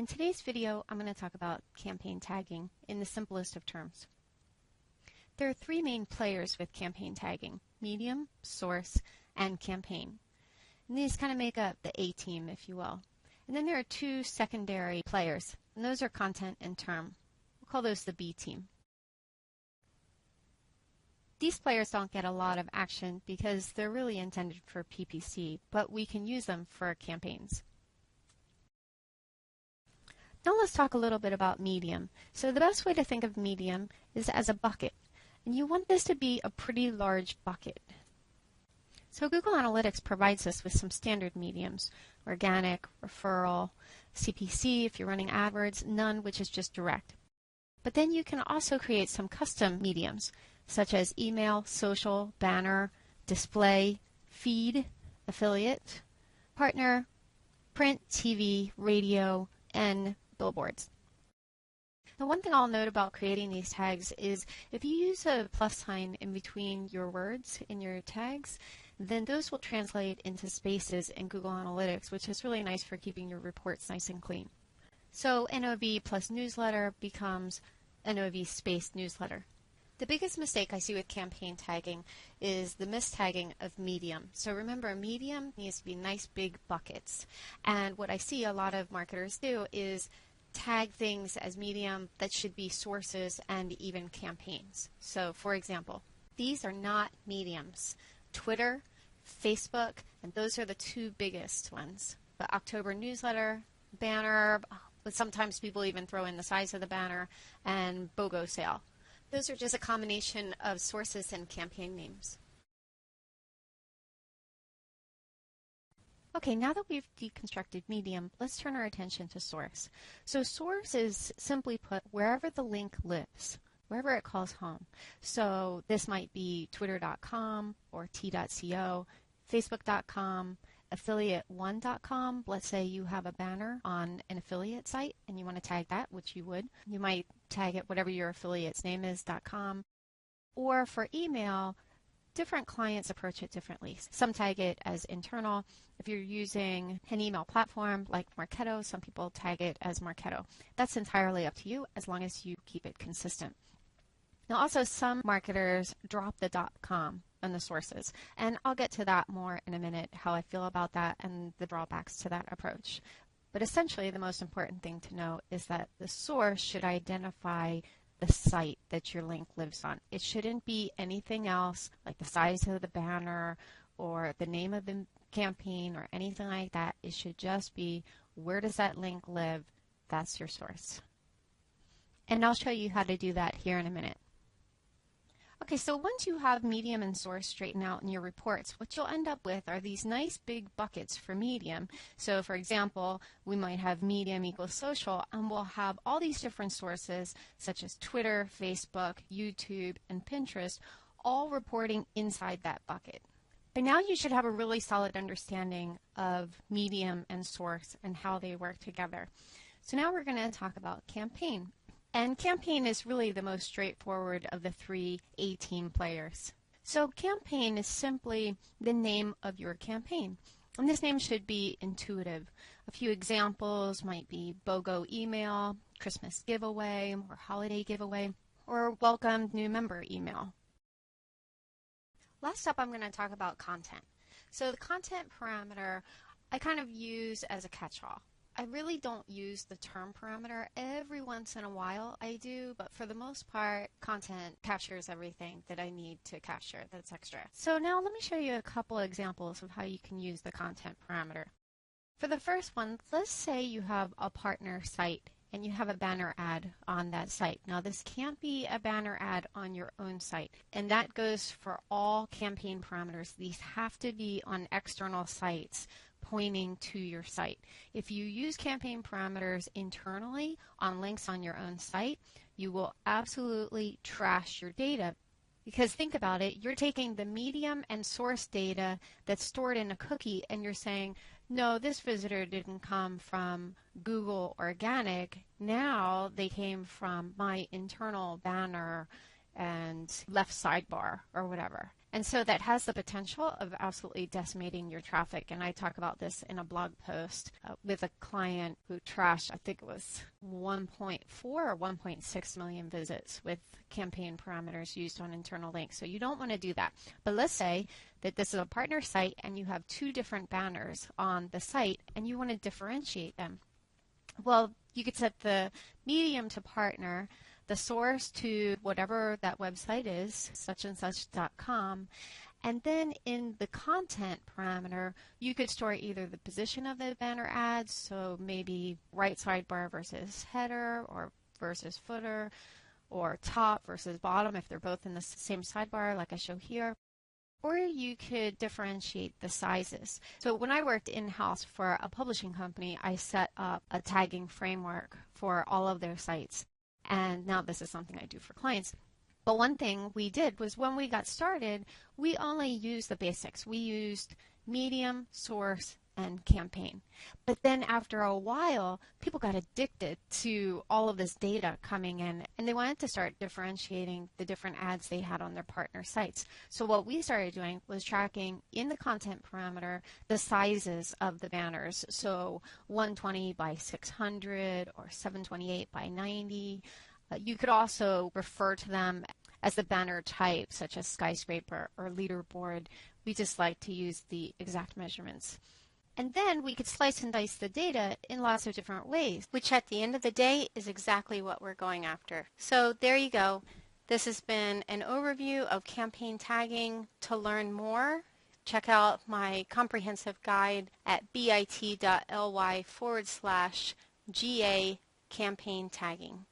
In today's video, I'm going to talk about campaign tagging in the simplest of terms. There are three main players with campaign tagging: medium, source, and campaign. And these kind of make up the A team, if you will. And then there are two secondary players, and those are content and term. We'll call those the B team. These players don't get a lot of action because they're really intended for PPC, but we can use them for campaigns. Now let's talk a little bit about medium. So the best way to think of medium is as a bucket, and you want this to be a pretty large bucket. So Google Analytics provides us with some standard mediums: organic, referral, CPC if you're running AdWords, none, which is just direct. But then you can also create some custom mediums, such as email, social, banner, display, feed, affiliate, partner, print, TV, radio, and billboards. The one thing I'll note about creating these tags is if you use a plus sign in between your words in your tags, then those will translate into spaces in Google Analytics, which is really nice for keeping your reports nice and clean. So NOV plus newsletter becomes NOV space newsletter. The biggest mistake I see with campaign tagging is the mistagging of medium. So remember, medium needs to be nice big buckets. And what I see a lot of marketers do is tag things as medium that should be sources and even campaigns. So for example, these are not mediums. Twitter, Facebook, and those are the two biggest ones. The October newsletter, banner, but sometimes people even throw in the size of the banner, and BOGO sale. Those are just a combination of sources and campaign names. Okay, now that we've deconstructed medium, let's turn our attention to source. So source is simply put wherever the link lives, wherever it calls home. So this might be twitter.com or t.co, facebook.com, affiliate1.com. Let's say you have a banner on an affiliate site and you want to tag that, which you would. You might tag it whatever your affiliate's name is, .com. Or for email, different clients approach it differently. Some tag it as internal. If you're using an email platform like Marketo, some people tag it as Marketo. That's entirely up to you as long as you keep it consistent. Now also, some marketers drop the .com on the sources, and I'll get to that more in a minute, how I feel about that and the drawbacks to that approach. But essentially, the most important thing to know is that the source should identify the site that your link lives on. It shouldn't be anything else like the size of the banner or the name of the campaign or anything like that. It should just be, where does that link live? That's your source. And I'll show you how to do that here in a minute. Okay, so once you have medium and source straightened out in your reports, what you'll end up with are these nice big buckets for medium. So for example, we might have medium equals social, and we'll have all these different sources such as Twitter, Facebook, YouTube, and Pinterest, all reporting inside that bucket. By now you should have a really solid understanding of medium and source and how they work together. So now we're going to talk about campaign. And campaign is really the most straightforward of the three A-team players. So campaign is simply the name of your campaign. And this name should be intuitive. A few examples might be BOGO email, Christmas giveaway, or holiday giveaway, or welcome new member email. Last up, I'm going to talk about content. So the content parameter I kind of use as a catch-all. I really don't use the term parameter. Every once in a while I do, but for the most part, content captures everything that I need to capture that's extra. So now let me show you a couple examples of how you can use the content parameter. For the first one, let's say you have a partner site and you have a banner ad on that site. Now this can't be a banner ad on your own site, and that goes for all campaign parameters. These have to be on external sites pointing to your site. If you use campaign parameters internally on links on your own site, you will absolutely trash your data. Because think about it, you're taking the medium and source data that's stored in a cookie and you're saying, no, this visitor didn't come from Google Organic. Now they came from my internal banner and left sidebar or whatever. And so that has the potential of absolutely decimating your traffic. And I talk about this in a blog post with a client who trashed, I think it was 1.4 or 1.6 million visits with campaign parameters used on internal links. So you don't want to do that. But let's say that this is a partner site and you have two different banners on the site and you want to differentiate them. Well, you could set the medium to partner, the source to whatever that website is, suchandsuch.com, and then in the content parameter, you could store either the position of the banner ads, so maybe right sidebar versus header or versus footer, or top versus bottom if they're both in the same sidebar like I show here. Or you could differentiate the sizes. So when I worked in-house for a publishing company, I set up a tagging framework for all of their sites. And now this is something I do for clients. But one thing we did was when we got started, we only used the basics. We used medium, source, and campaign. But then after a while, people got addicted to all of this data coming in, and they wanted to start differentiating the different ads they had on their partner sites. So what we started doing was tracking in the content parameter the sizes of the banners. So 120 by 600 or 728 by 90. You could also refer to them as the banner type, such as skyscraper or leaderboard. We just like to use the exact measurements. And then we could slice and dice the data in lots of different ways, which at the end of the day is exactly what we're going after. So there you go. This has been an overview of campaign tagging. To learn more, check out my comprehensive guide at bit.ly/GA campaign tagging.